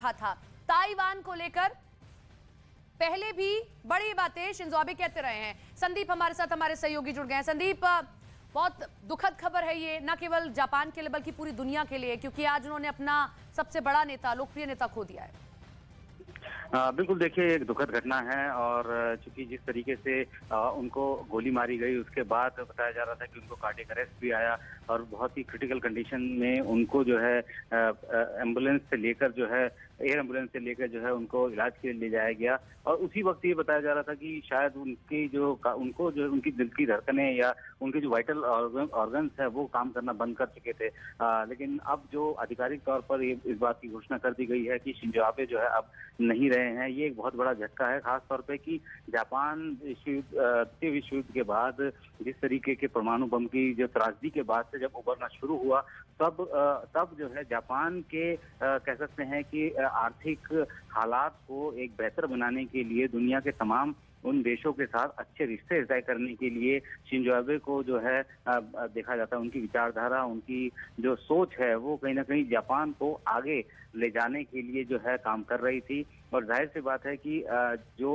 रखा था। ताइवान को लेकर पहले भी बड़ी बातें शिंजो आबे कहते रहे हैं। संदीप हमारे साथ, हमारे सहयोगी जुड़ गए हैं। संदीप, बहुत दुखद खबर है ये, न केवल जापान के लिए बल्कि पूरी दुनिया के लिए, क्योंकि आज उन्होंने अपना सबसे बड़ा नेता, लोकप्रिय नेता खो दिया है। बिल्कुल, देखिए एक दुखद घटना है और चूंकि जिस तरीके से उनको गोली मारी गई उसके बाद बताया जा रहा था कि उनको कार्डियक अरेस्ट भी आया और बहुत ही क्रिटिकल कंडीशन में उनको जो है एम्बुलेंस से लेकर जो है एयर एम्बुलेंस से लेकर जो है उनको इलाज के लिए ले जाया गया। और उसी वक्त ये बताया जा रहा था कि शायद उनकी दिल की धड़कनें या उनके जो वाइटल ऑर्गन्स है वो काम करना बंद कर चुके थे। लेकिन अब जो आधिकारिक तौर पर ये इस बात की घोषणा कर दी गई है कि शिंजो आबे जो है अब नहीं रहे हैं। ये एक बहुत बड़ा झटका है, खास तौर पे कि जापान द्वितीय विश्व युद्ध के बाद जिस तरीके के परमाणु बम की जो त्रासदी के बाद से जब उभरना शुरू हुआ तब जो है जापान के कह सकते हैं कि आर्थिक हालात को एक बेहतर बनाने के लिए दुनिया के तमाम उन देशों के साथ अच्छे रिश्ते तय करने के लिए शिंजो आबे को जो है देखा जाता है उनकी विचारधारा, उनकी जो सोच है वो कहीं ना कहीं जापान को आगे ले जाने के लिए जो है काम कर रही थी। और जाहिर सी बात है कि जो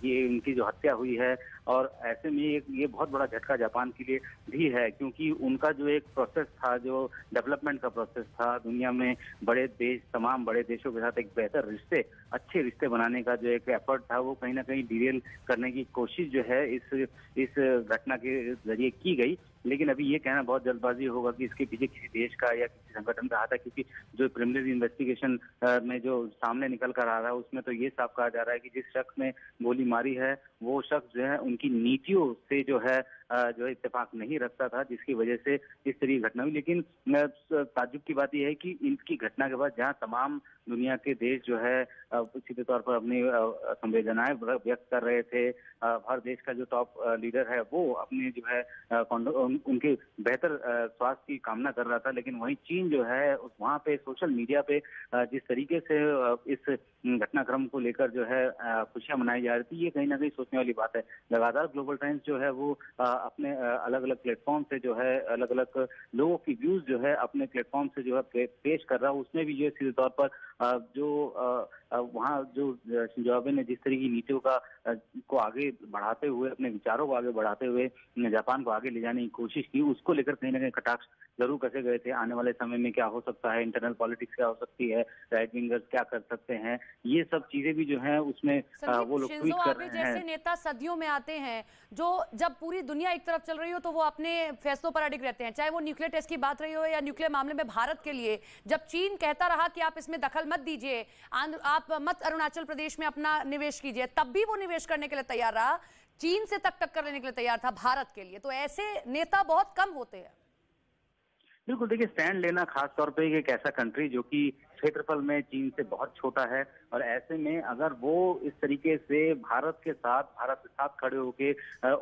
ये उनकी जो हत्या हुई है और ऐसे में ये बहुत बड़ा झटका जापान के लिए भी है, क्योंकि उनका जो एक प्रोसेस था, जो डेवलपमेंट का प्रोसेस था, दुनिया में तमाम बड़े देशों के साथ एक बेहतर अच्छे रिश्ते बनाने का जो एक एफर्ट था वो कहीं ना कहीं डिरेल करने की कोशिश जो है इस घटना के जरिए की गई। लेकिन अभी ये कहना बहुत जल्दबाजी होगा कि इसके पीछे किसी देश का या किसी संगठन का हाथ है, क्योंकि जो प्रिलिमिनरी इन्वेस्टिगेशन में जो सामने निकल कर आ रहा है उसमें तो ये साफ कहा जा रहा है कि जिस शख्स ने गोली मारी है वो शख्स जो है उनकी नीतियों से जो है इत्तेफाक नहीं रखता था, जिसकी वजह से इस तरह की घटना हुई। लेकिन ताज्जुब की बात यह है कि इनकी घटना के बाद जहां तमाम दुनिया के देश जो है सीधे तौर पर अपनी संवेदनाएं व्यक्त कर रहे थे, हर देश का जो टॉप लीडर है वो अपने जो है उनके बेहतर स्वास्थ्य की कामना कर रहा था, लेकिन वहीं चीन जो है वहां पे सोशल मीडिया पे जिस तरीके से इस घटनाक्रम को लेकर जो है खुशियां मनाई जा रही थी, ये कहीं ना कहीं सोचने वाली बात है। लगातार ग्लोबल टाइम्स जो है वो अपने अलग अलग प्लेटफॉर्म से जो है अलग अलग लोगों की व्यूज जो है अपने प्लेटफॉर्म से जो है पेश कर रहा है। उसमें भी जो है सीधे तौर पर वहाँ जो शिंजो आबे ने जिस तरह की नीतियों को आगे बढ़ाते हुए, अपने विचारों को आगे बढ़ाते हुए जापान को आगे ले जाने की कोशिश की, उसको लेकर कहीं ना कहीं कटाक्ष जरूर कसे गए थे। आने वाले समय में क्या हो सकता है, इंटरनल पॉलिटिक्स क्या हो सकती है, राइट विंगर्स क्या कर सकते हैं, ये सब चीजें भी जो है उसमें वो लोग ट्वीट कर रहे हैं। जैसे नेता सदियों में आते हैं जो जब पूरी दुनिया एक तरफ चल रही हो तो वो अपने फैसलों पर अडिग रहते हैं, चाहे वो न्यूक्लियर टेस्ट की बात रही हो या न्यूक्लियर मामले में भारत के लिए जब चीन कहता रहा कि आप इसमें दखल मत दीजिए, आप मत अरुणाचल प्रदेश में अपना निवेश कीजिए, तब भी वो निवेश करने के लिए तैयार रहा, चीन से तक टक्कर लेने के लिए तैयार था भारत के लिए। तो ऐसे नेता बहुत कम होते हैं। बिल्कुल, देखिए स्टैंड लेना, खास तौर पे एक ऐसा कंट्री जो कि क्षेत्रफल में चीन से बहुत छोटा है, और ऐसे में अगर वो इस तरीके से भारत के साथ खड़े होके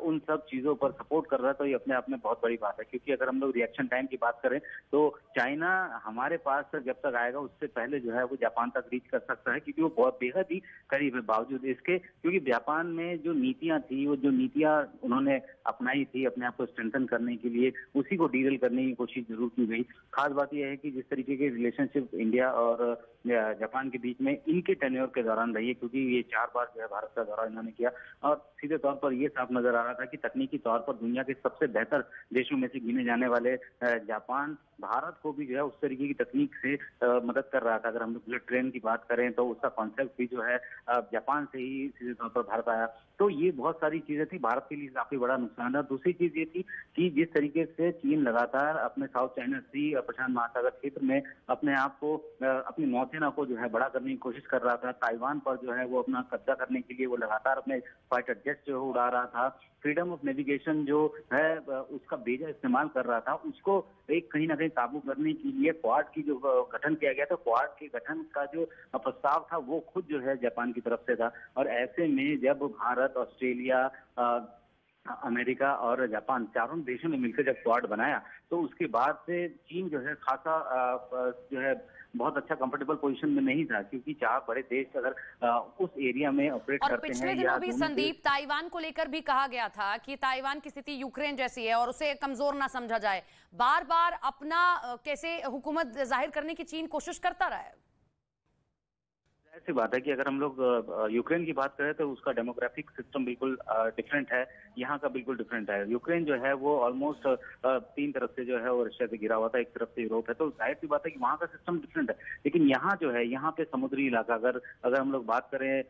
उन सब चीजों पर सपोर्ट कर रहा है तो ये अपने आप में बहुत बड़ी बात है। क्योंकि अगर हम लोग रिएक्शन टाइम की बात करें तो चाइना हमारे पास जब तक आएगा उससे पहले जो है वो जापान तक रीच कर सकता है, क्योंकि वो बहुत बेहद ही करीब है। बावजूद इसके क्योंकि जापान में जो नीतियां थी, वो जो नीतियां उन्होंने अपनाई थी अपने आप को स्ट्रेंथन करने के लिए, उसी को डीरेल करने की कोशिश जरूर की गई। खास बात यह है कि जिस तरीके के रिलेशनशिप इंडिया और जापान के बीच में इनके टेन्योर के दौरान रही है, क्योंकि ये 4 बार जो है भारत का दौरा इन्होंने किया, और सीधे तौर पर ये साफ नजर आ रहा था कि तकनीकी तौर पर दुनिया के सबसे बेहतर देशों में से गिने जाने वाले जापान भारत को भी जो है उस तरीके की तकनीक से मदद कर रहा था। अगर हम लोग बुलेट ट्रेन की बात करें तो उसका कॉन्सेप्ट भी जो है जापान से ही सीधे तौर पर भारत आया। तो ये बहुत सारी चीजें थी, भारत के लिए काफी बड़ा नुकसान है। दूसरी चीज ये थी कि जिस तरीके से चीन लगातार अपने साउथ चाइना सी और प्रशांत महासागर क्षेत्र में अपने आप को, अपनी नौसेना को जो है बड़ा करने की कोशिश कर रहा था, ताइवान पर जो है वो अपना कब्जा करने के लिए वो लगातार अपने फाइटर जेट जो उड़ा रहा था, फ्रीडम ऑफ नेविगेशन जो है उसका बेजा इस्तेमाल कर रहा था, उसको एक कहीं ना कहीं काबू करने के लिए क्वाड की जो गठन किया गया था, क्वाड के गठन का जो प्रस्ताव था वो खुद जो है जापान की तरफ से था। और ऐसे में जब भारत, ऑस्ट्रेलिया, अमेरिका और जापान चारों देशों ने मिलकर जब क्वाड बनाया तो उसके बाद से चीन जो है खासा जो है बहुत अच्छा कंफर्टेबल पोजीशन में नहीं था, क्योंकि 4 बड़े देश अगर उस एरिया में ऑपरेट करते हैं। पिछले दिनों भी संदीप ताइवान को लेकर भी कहा गया था कि ताइवान की स्थिति यूक्रेन जैसी है और उसे कमजोर ना समझा जाए, बार बार अपना कैसे हुकूमत जाहिर करने की चीन कोशिश करता रहा है। ऐसी बात है कि अगर हम लोग यूक्रेन की बात करें तो उसका डेमोग्राफिक सिस्टम बिल्कुल डिफरेंट है, यहाँ का बिल्कुल डिफरेंट है। यूक्रेन जो है वो ऑलमोस्ट 3 तरफ से जो है वो रशिया से घिरा हुआ था, एक तरफ से यूरोप है, तो जाहिर सी बात है कि वहाँ का सिस्टम डिफरेंट है। लेकिन यहाँ जो है, यहाँ पे समुद्री इलाका, अगर हम लोग बात करें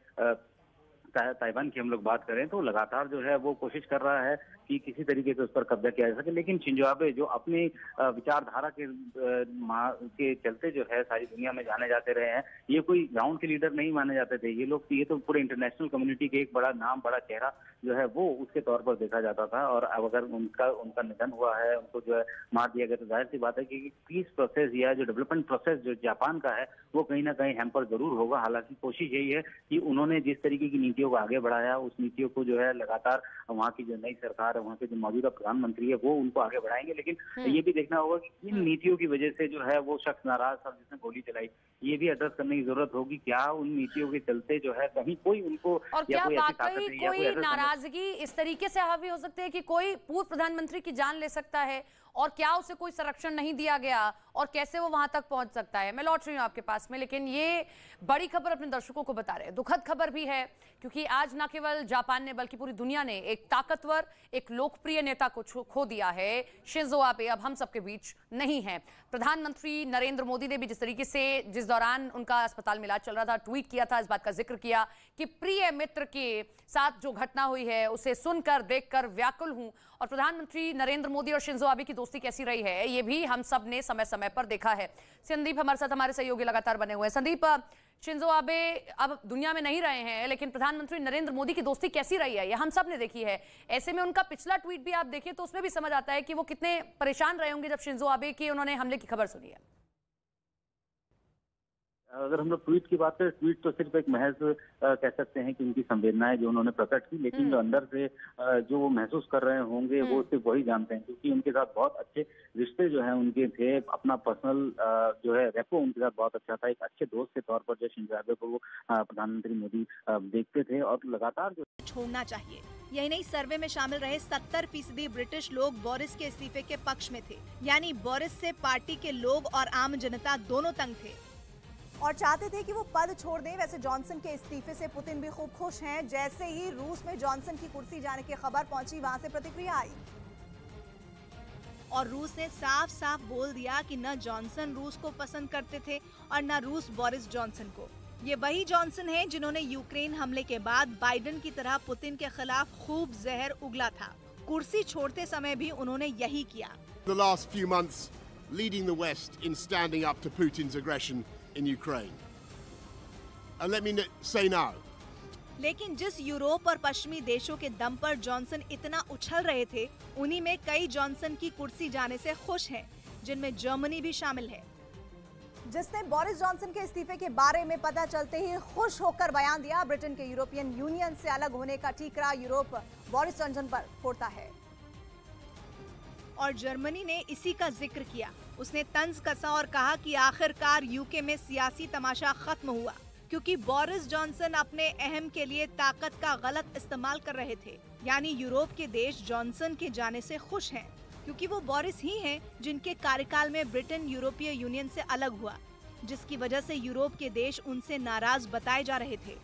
ताइवान की हम लोग बात करें तो लगातार जो है वो कोशिश कर रहा है कि किसी तरीके से उस पर कब्जा किया जा सके। लेकिन शिंजो आबे जो अपनी विचारधारा के चलते जो है सारी दुनिया में जाने जाते रहे हैं, ये कोई गांव के लीडर नहीं माने जाते थे। ये तो पूरे इंटरनेशनल कम्युनिटी के एक बड़ा नाम, बड़ा चेहरा जो है वो उसके तौर पर देखा जाता था। और अब अगर उनका निधन हुआ है, उनको जो है मार दिया गया, तो जाहिर सी बात है कि पीस प्रोसेस या जो डेवलपमेंट प्रोसेस जो जापान का है वो कहीं ना कहीं हैम्पर जरूर होगा। हालांकि कोशिश यही है कि उन्होंने जिस तरीके की नीतियों को आगे बढ़ाया, उस नीतियों को जो है लगातार वहाँ की जो नई सरकार है, वहाँ के जो मौजूदा प्रधानमंत्री है, वो उनको आगे बढ़ाएंगे। लेकिन ये भी देखना होगा कि इन नीतियों की वजह से जो है वो शख्स नाराज था जिसने गोली चलाई, ये भी एड्रेस करने की जरूरत होगी। क्या उन नीतियों के चलते जो है कहीं कोई उनको और क्या वाकई कोई नाराजगी इस तरीके से हावी हो सकती है कि कोई पूर्व प्रधानमंत्री की जान ले सकता है, और क्या उसे कोई संरक्षण नहीं दिया गया, और कैसे वो वहां तक पहुंच सकता है? मैं लौट रही हूं आपके पास में, लेकिन ये बड़ी खबर अपने दर्शकों को बता रहे हैं, दुखद खबर भी है, क्योंकि आज न केवल जापान ने बल्कि पूरी दुनिया ने एक ताकतवर, एक लोकप्रिय नेता को खो दिया है। शिंजो आबे अब हम सबके बीच नहीं है। प्रधानमंत्री नरेंद्र मोदी ने भी जिस तरीके से, जिस दौरान उनका अस्पताल में इलाज चल रहा था, ट्वीट किया था, इस बात का जिक्र किया कि प्रिय मित्र के साथ जो घटना हुई है उसे सुनकर देखकर व्याकुल हूं। और प्रधानमंत्री नरेंद्र मोदी और शिंजो आबे की दोस्ती कैसी रही है, ये भी हम सब ने समय समय पर देखा है। संदीप हमारे साथ, हमारे सहयोगी लगातार बने हुए हैं। संदीप, शिंजो आबे अब दुनिया में नहीं रहे हैं, लेकिन प्रधानमंत्री नरेंद्र मोदी की दोस्ती कैसी रही है, ये हम सब ने देखी है। ऐसे में उनका पिछला ट्वीट भी आप देखें तो उसमें भी समझ आता है कि वो कितने परेशान रहे होंगे जब शिंजो आबे की उन्होंने हमले की खबर सुनी है। अगर हम लोग ट्वीट की बात करें, ट्वीट तो सिर्फ एक महज कह सकते हैं कि उनकी संवेदनाएं जो उन्होंने प्रकट की, लेकिन जो अंदर से जो वो महसूस कर रहे होंगे वो सिर्फ वही जानते हैं, क्योंकि उनके साथ बहुत अच्छे रिश्ते जो है उनके थे। अपना पर्सनल जो है रेपो उनके साथ बहुत अच्छा था। एक अच्छे दोस्त के तौर पर जो शिंजो आबे को प्रधानमंत्री मोदी देखते थे, और लगातार जो छोड़ना चाहिए। यही नहीं, सर्वे में शामिल रहे 70% ब्रिटिश लोग बोरिस के इस्तीफे के पक्ष में थे। यानी बोरिस से पार्टी के लोग और आम जनता दोनों तंग थे और चाहते थे कि वो पद छोड़ दें। वैसे जॉनसन के इस्तीफे से पुतिन भी खूब खुश हैं। जैसे ही रूस में जॉनसन की कुर्सी जाने की खबर पहुंची, वहां से प्रतिक्रिया आई और रूस ने साफ साफ बोल दिया कि न जॉनसन रूस को पसंद करते थे और न रूस बोरिस जॉनसन को। ये वही जॉनसन हैं जिन्होंने यूक्रेन हमले के बाद बाइडेन की तरह पुतिन के खिलाफ खूब जहर उगला था। कुर्सी छोड़ते समय भी उन्होंने यही किया। The last few months leading the West in standing up to Putin's aggression in Ukraine. And let me say now. लेकिन जिस यूरोप और पश्चिमी देशों के दम पर जॉनसन इतना उछल रहे थे, उन्हीं में कई जॉनसन की कुर्सी जाने से खुश हैं, जिनमें जर्मनी भी शामिल है, जिसने बोरिस जॉनसन के इस्तीफे के बारे में पता चलते ही खुश होकर बयान दिया। ब्रिटेन के यूरोपियन यूनियन से अलग होने का ठीकरा यूरोप बोरिस जॉनसन पर फोड़ता है। और जर्मनी ने इसी का जिक्र किया। उसने तंज कसा और कहा कि आखिरकार यूके में सियासी तमाशा खत्म हुआ, क्योंकि बोरिस जॉनसन अपने अहम के लिए ताकत का गलत इस्तेमाल कर रहे थे। यानी यूरोप के देश जॉनसन के जाने से खुश हैं, क्योंकि वो बोरिस ही हैं जिनके कार्यकाल में ब्रिटेन यूरोपीय यूनियन से अलग हुआ, जिसकी वजह से यूरोप के देश उनसे नाराज बताए जा रहे थे।